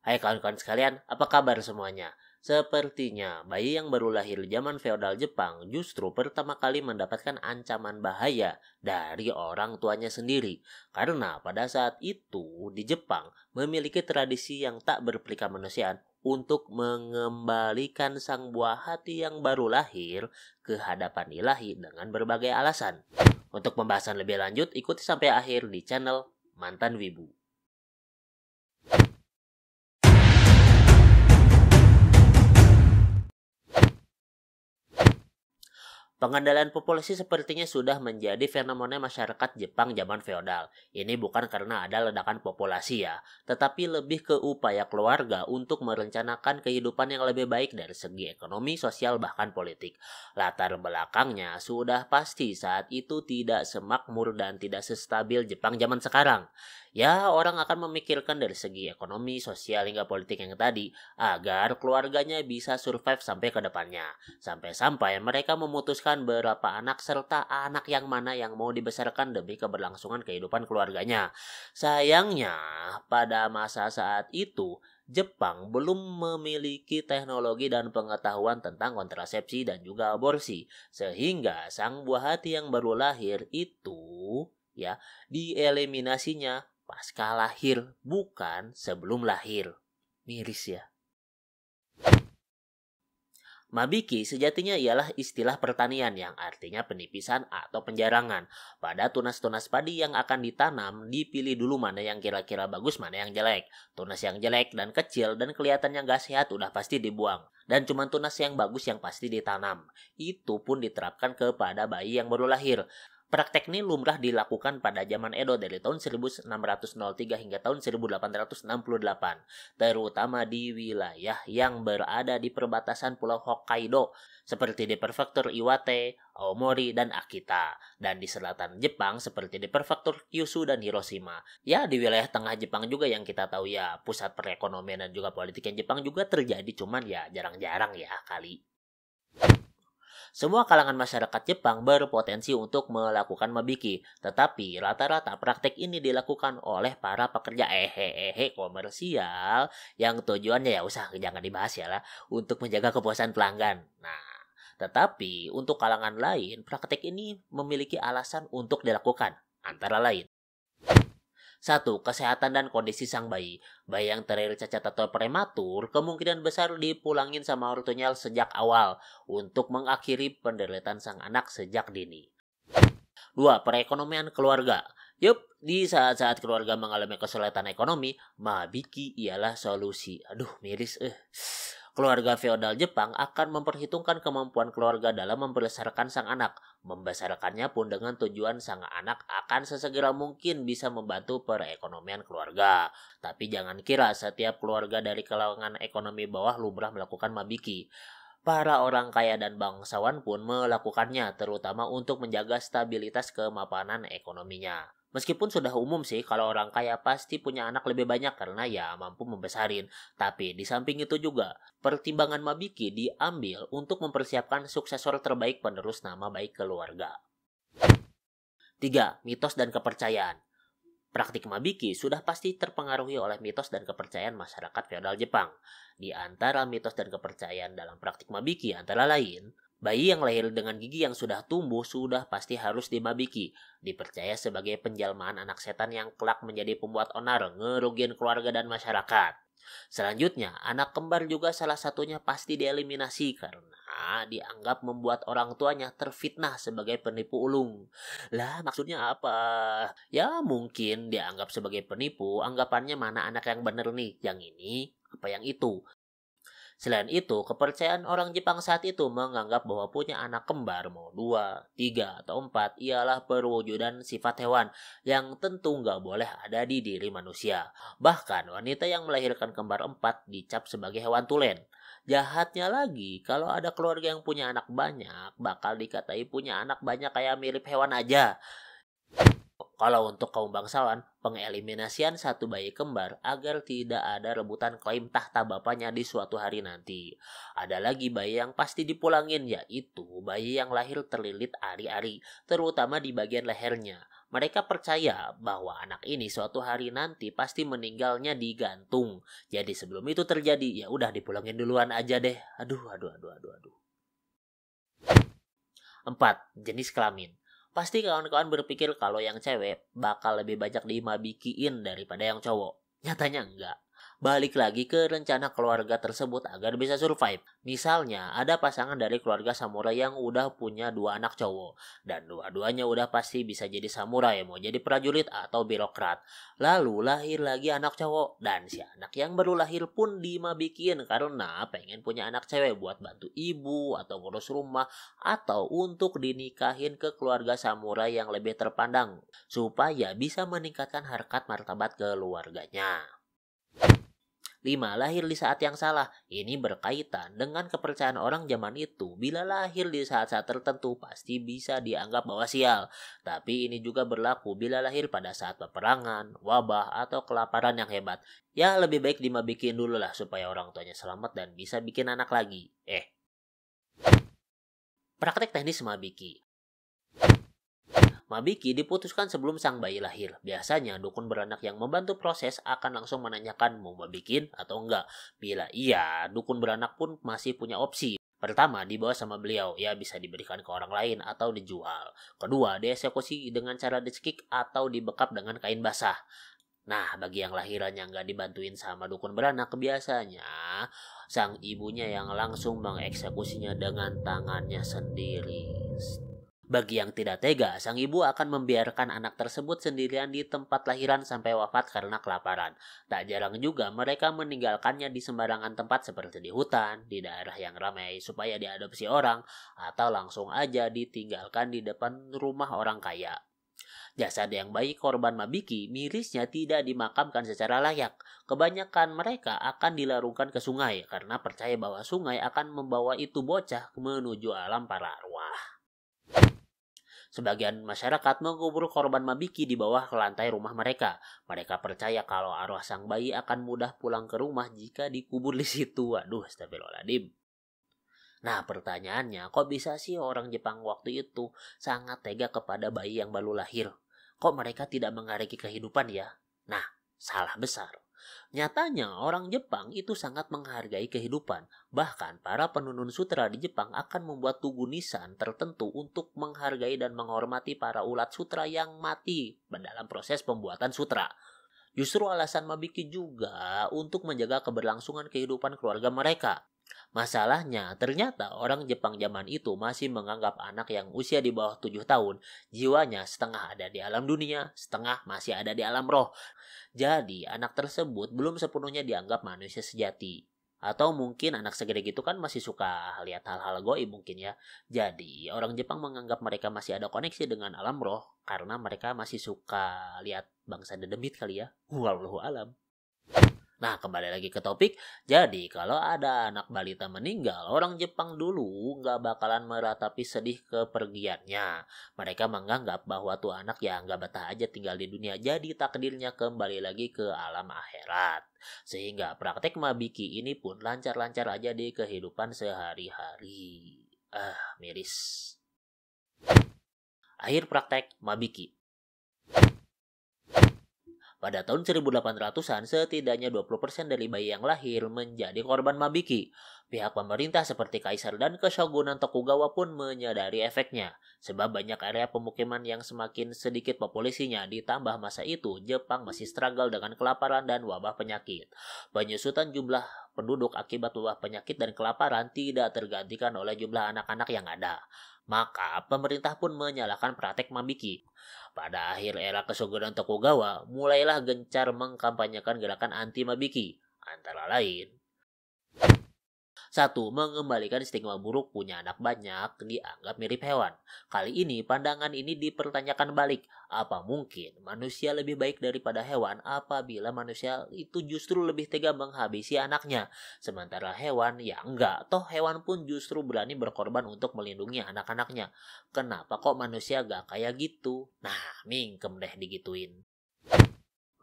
Hai kawan-kawan sekalian, apa kabar semuanya? Sepertinya bayi yang baru lahir zaman feodal Jepang justru pertama kali mendapatkan ancaman bahaya dari orang tuanya sendiri. Karena pada saat itu di Jepang memiliki tradisi yang tak berperi kemanusiaan untuk mengembalikan sang buah hati yang baru lahir ke hadapan ilahi dengan berbagai alasan. Untuk pembahasan lebih lanjut, ikuti sampai akhir di channel Mantan Wibu. Pengendalian populasi sepertinya sudah menjadi fenomena masyarakat Jepang zaman feodal. Ini bukan karena ada ledakan populasi ya, tetapi lebih ke upaya keluarga untuk merencanakan kehidupan yang lebih baik dari segi ekonomi, sosial, bahkan politik. Latar belakangnya sudah pasti saat itu tidak semakmur dan tidak sestabil Jepang zaman sekarang. Ya, orang akan memikirkan dari segi ekonomi, sosial, hingga politik yang tadi, agar keluarganya bisa survive sampai ke depannya. Sampai-sampai mereka memutuskan berapa anak serta anak yang mana yang mau dibesarkan demi keberlangsungan kehidupan keluarganya. Sayangnya, pada masa saat itu, Jepang belum memiliki teknologi dan pengetahuan tentang kontrasepsi dan juga aborsi. Sehingga sang buah hati yang baru lahir itu ya dieliminasinya pasca lahir, bukan sebelum lahir. Miris ya. Mabiki sejatinya ialah istilah pertanian yang artinya penipisan atau penjarangan. Pada tunas-tunas padi yang akan ditanam, dipilih dulu mana yang kira-kira bagus, mana yang jelek. Tunas yang jelek dan kecil dan kelihatannya gak sehat udah pasti dibuang. Dan cuma tunas yang bagus yang pasti ditanam. Itu pun diterapkan kepada bayi yang baru lahir. Praktek ini lumrah dilakukan pada zaman Edo dari tahun 1603 hingga tahun 1868, terutama di wilayah yang berada di perbatasan Pulau Hokkaido, seperti di prefektur Iwate, Aomori, dan Akita, dan di selatan Jepang seperti di prefektur Kyushu dan Hiroshima. Ya, di wilayah tengah Jepang juga yang kita tahu ya, pusat perekonomian dan juga politik yang Jepang juga terjadi, cuman ya jarang-jarang ya kali. Semua kalangan masyarakat Jepang berpotensi untuk melakukan mabiki, tetapi rata-rata praktek ini dilakukan oleh para pekerja komersial yang tujuannya ya usah jangan dibahas ya lah, untuk menjaga kepuasan pelanggan. Nah, tetapi untuk kalangan lain, praktek ini memiliki alasan untuk dilakukan, antara lain 1. Kesehatan dan kondisi sang bayi. Bayi yang terlahir cacat atau prematur kemungkinan besar dipulangin sama ortunya sejak awal untuk mengakhiri penderitaan sang anak sejak dini. 2. Perekonomian keluarga. Yup, di saat-saat keluarga mengalami kesulitan ekonomi, mabiki ialah solusi. Aduh, miris. Keluarga feodal Jepang akan memperhitungkan kemampuan keluarga dalam membesarkan sang anak. Membesarkannya pun dengan tujuan sang anak akan sesegera mungkin bisa membantu perekonomian keluarga. Tapi jangan kira setiap keluarga dari kalangan ekonomi bawah lumrah melakukan mabiki. Para orang kaya dan bangsawan pun melakukannya, terutama untuk menjaga stabilitas kemapanan ekonominya. Meskipun sudah umum sih kalau orang kaya pasti punya anak lebih banyak karena ya mampu membesarin. Tapi di samping itu juga, pertimbangan mabiki diambil untuk mempersiapkan suksesor terbaik penerus nama baik keluarga. 3. Mitos dan kepercayaan. Praktik mabiki sudah pasti terpengaruhi oleh mitos dan kepercayaan masyarakat feodal Jepang. Di antara mitos dan kepercayaan dalam praktik mabiki antara lain, bayi yang lahir dengan gigi yang sudah tumbuh sudah pasti harus dimabiki. Dipercaya sebagai penjelmaan anak setan yang kelak menjadi pembuat onar, ngerugiin keluarga dan masyarakat. Selanjutnya, anak kembar juga salah satunya pasti dieliminasi karena dianggap membuat orang tuanya terfitnah sebagai penipu ulung. Lah, maksudnya apa? Ya, mungkin dianggap sebagai penipu, anggapannya mana anak yang bener nih, yang ini apa yang itu. Selain itu, kepercayaan orang Jepang saat itu menganggap bahwa punya anak kembar mau 2, 3, atau 4 ialah perwujudan sifat hewan yang tentu nggak boleh ada di diri manusia. Bahkan wanita yang melahirkan kembar 4 dicap sebagai hewan tulen. Jahatnya lagi, kalau ada keluarga yang punya anak banyak, bakal dikatai punya anak banyak kayak mirip hewan aja. Kalau untuk kaum bangsawan, pengeliminasian satu bayi kembar agar tidak ada rebutan klaim tahta bapaknya di suatu hari nanti. Ada lagi bayi yang pasti dipulangin, yaitu bayi yang lahir terlilit ari-ari, terutama di bagian lehernya. Mereka percaya bahwa anak ini suatu hari nanti pasti meninggalnya digantung. Jadi sebelum itu terjadi, ya udah dipulangin duluan aja deh. Aduh. 4. Jenis kelamin. Pasti kawan-kawan berpikir kalau yang cewek bakal lebih banyak dimabikiin daripada yang cowok. Nyatanya enggak. Balik lagi ke rencana keluarga tersebut agar bisa survive. Misalnya, ada pasangan dari keluarga samurai yang udah punya 2 anak cowok. Dan dua-duanya udah pasti bisa jadi samurai, mau jadi prajurit atau birokrat. Lalu lahir lagi anak cowok. Dan si anak yang baru lahir pun dimabikin karena pengen punya anak cewek buat bantu ibu atau ngurus rumah atau untuk dinikahin ke keluarga samurai yang lebih terpandang supaya bisa meningkatkan harkat martabat keluarganya. 5. Lahir di saat yang salah. Ini berkaitan dengan kepercayaan orang zaman itu. Bila lahir di saat-saat tertentu pasti bisa dianggap bawa sial. Tapi ini juga berlaku bila lahir pada saat peperangan, wabah, atau kelaparan yang hebat. Ya lebih baik dimabikin dulu lah supaya orang tuanya selamat dan bisa bikin anak lagi. Praktek teknis mabiki. Mabiki diputuskan sebelum sang bayi lahir. Biasanya dukun beranak yang membantu proses akan langsung menanyakan mau mabikin atau enggak. Bila iya, dukun beranak pun masih punya opsi. Pertama, dibawa sama beliau, ya bisa diberikan ke orang lain atau dijual. Kedua, dieksekusi dengan cara dicekik atau dibekap dengan kain basah. Nah, bagi yang lahirannya nggak dibantuin sama dukun beranak, biasanya sang ibunya yang langsung mengeksekusinya dengan tangannya sendiri. Bagi yang tidak tega, sang ibu akan membiarkan anak tersebut sendirian di tempat lahiran sampai wafat karena kelaparan. Tak jarang juga mereka meninggalkannya di sembarangan tempat seperti di hutan, di daerah yang ramai supaya diadopsi orang, atau langsung aja ditinggalkan di depan rumah orang kaya. Jasad yang bayi korban mabiki mirisnya tidak dimakamkan secara layak. Kebanyakan mereka akan dilarungkan ke sungai karena percaya bahwa sungai akan membawa itu bocah menuju alam para arwah. Sebagian masyarakat mengubur korban mabiki di bawah lantai rumah mereka. Mereka percaya kalau arwah sang bayi akan mudah pulang ke rumah jika dikubur di situ. Waduh, astagfirullahaladzim. Nah, pertanyaannya, kok bisa sih orang Jepang waktu itu sangat tega kepada bayi yang baru lahir? Kok mereka tidak menghargai kehidupan ya? Nah, salah besar. Nyatanya orang Jepang itu sangat menghargai kehidupan. Bahkan para penenun sutra di Jepang akan membuat tugu nisan tertentu untuk menghargai dan menghormati para ulat sutra yang mati dalam proses pembuatan sutra. Justru alasan mabiki juga untuk menjaga keberlangsungan kehidupan keluarga mereka. Masalahnya, ternyata orang Jepang zaman itu masih menganggap anak yang usia di bawah 7 tahun, jiwanya setengah ada di alam dunia, setengah masih ada di alam roh. Jadi, anak tersebut belum sepenuhnya dianggap manusia sejati. Atau mungkin anak segede gitu kan masih suka lihat hal-hal goib mungkin ya. Jadi, orang Jepang menganggap mereka masih ada koneksi dengan alam roh karena mereka masih suka lihat bangsa dedemit kali ya. Wallahu alam. Nah, kembali lagi ke topik. Jadi, kalau ada anak balita meninggal, orang Jepang dulu nggak bakalan meratapi sedih kepergiannya. Mereka menganggap bahwa tuh anak ya nggak betah aja tinggal di dunia, jadi takdirnya kembali lagi ke alam akhirat. Sehingga praktek mabiki ini pun lancar-lancar aja di kehidupan sehari-hari. Miris. Akhir praktek mabiki. Pada tahun 1800-an, setidaknya 20% dari bayi yang lahir menjadi korban mabiki. Pihak pemerintah seperti Kaisar dan Keshogunan Tokugawa pun menyadari efeknya. Sebab banyak area pemukiman yang semakin sedikit populasinya, ditambah masa itu Jepang masih struggle dengan kelaparan dan wabah penyakit. Penyusutan jumlah penduduk akibat wabah penyakit dan kelaparan tidak tergantikan oleh jumlah anak-anak yang ada. Maka pemerintah pun menyalakan praktek mabiki. Pada akhir era Keshogunan Tokugawa, mulailah gencar mengkampanyekan gerakan anti mabiki. Antara lain, 1. Mengembalikan stigma buruk punya anak banyak dianggap mirip hewan. Kali ini pandangan ini dipertanyakan balik. Apa mungkin manusia lebih baik daripada hewan apabila manusia itu justru lebih tega menghabisi anaknya? Sementara hewan ya enggak. Toh hewan pun justru berani berkorban untuk melindungi anak-anaknya. Kenapa kok manusia gak kayak gitu? Nah, mingkem deh digituin.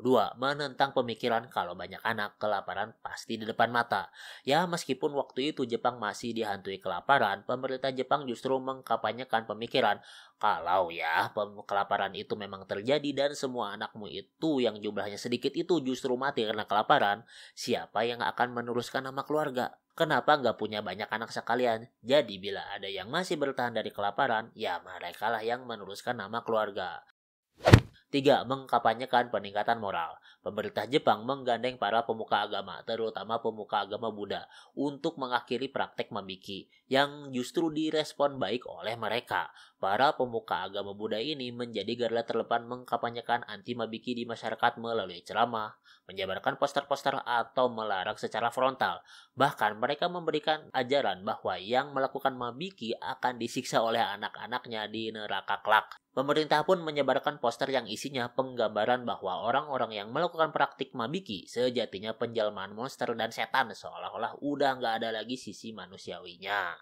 Kedua, menentang pemikiran kalau banyak anak kelaparan pasti di depan mata. Ya, meskipun waktu itu Jepang masih dihantui kelaparan, pemerintah Jepang justru mengkampanyekan pemikiran kalau ya kelaparan itu memang terjadi dan semua anakmu itu yang jumlahnya sedikit itu justru mati karena kelaparan, siapa yang akan meneruskan nama keluarga? Kenapa nggak punya banyak anak sekalian? Jadi bila ada yang masih bertahan dari kelaparan, ya merekalah yang meneruskan nama keluarga. 3. Mengkampanyekan peningkatan moral. Pemerintah Jepang menggandeng para pemuka agama, terutama pemuka agama Buddha, untuk mengakhiri praktek membiki, yang justru direspon baik oleh mereka. Para pemuka agama Buddha ini menjadi garda terdepan mengkampanyekan anti mabiki di masyarakat melalui ceramah, menyebarkan poster-poster atau melarang secara frontal. Bahkan mereka memberikan ajaran bahwa yang melakukan mabiki akan disiksa oleh anak-anaknya di neraka kelak. Pemerintah pun menyebarkan poster yang isinya penggambaran bahwa orang-orang yang melakukan praktik mabiki sejatinya penjelmaan monster dan setan, seolah-olah udah nggak ada lagi sisi manusiawinya.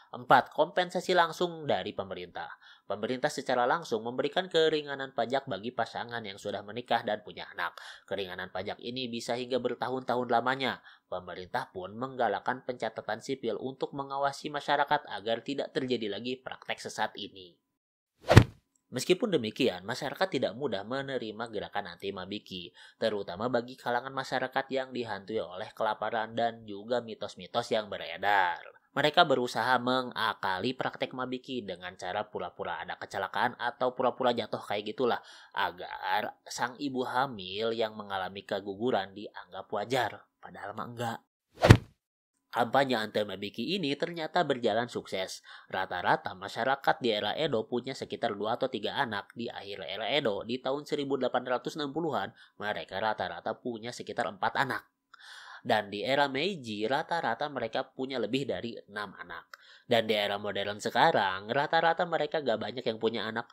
4. Kompensasi langsung dari pemerintah. Pemerintah secara langsung memberikan keringanan pajak bagi pasangan yang sudah menikah dan punya anak. Keringanan pajak ini bisa hingga bertahun-tahun lamanya. Pemerintah pun menggalakkan pencatatan sipil untuk mengawasi masyarakat agar tidak terjadi lagi praktek sesat ini. Meskipun demikian, masyarakat tidak mudah menerima gerakan anti mabiki, terutama bagi kalangan masyarakat yang dihantui oleh kelaparan dan juga mitos-mitos yang beredar. Mereka berusaha mengakali praktek mabiki dengan cara pura-pura ada kecelakaan atau pura-pura jatuh kayak gitulah, agar sang ibu hamil yang mengalami keguguran dianggap wajar, padahal mah enggak. Kampanye anti mabiki ini ternyata berjalan sukses. Rata-rata masyarakat di era Edo punya sekitar 2 atau 3 anak. Di akhir era Edo, di tahun 1860-an, mereka rata-rata punya sekitar 4 anak. Dan di era Meiji, rata-rata mereka punya lebih dari 6 anak. Dan di era modern sekarang, rata-rata mereka gak banyak yang punya anak.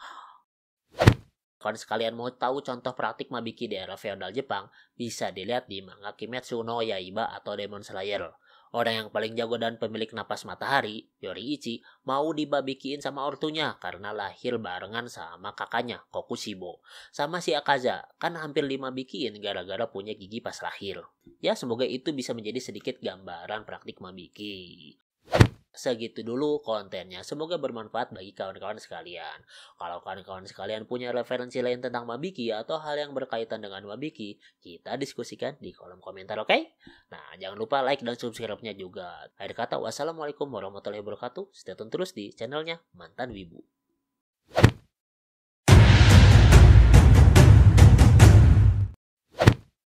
Kalau sekalian mau tahu contoh praktik mabiki di era feodal Jepang, bisa dilihat di manga Kimetsu no Yaiba atau Demon Slayer. Orang yang paling jago dan pemilik napas matahari, Yoriichi, mau dibabikiin sama ortunya karena lahir barengan sama kakaknya, Kokushibo. Sama si Akaza, kan hampir dimabikiin gara-gara punya gigi pas lahir. Ya, semoga itu bisa menjadi sedikit gambaran praktik mabiki. Segitu dulu kontennya. Semoga bermanfaat bagi kawan-kawan sekalian. Kalau kawan-kawan sekalian punya referensi lain tentang Mabiki atau hal yang berkaitan dengan Mabiki, kita diskusikan di kolom komentar, oke? Nah, jangan lupa like dan subscribe-nya juga. Akhir kata, wassalamualaikum warahmatullahi wabarakatuh. Stay tune terus di channelnya Mantan Wibu.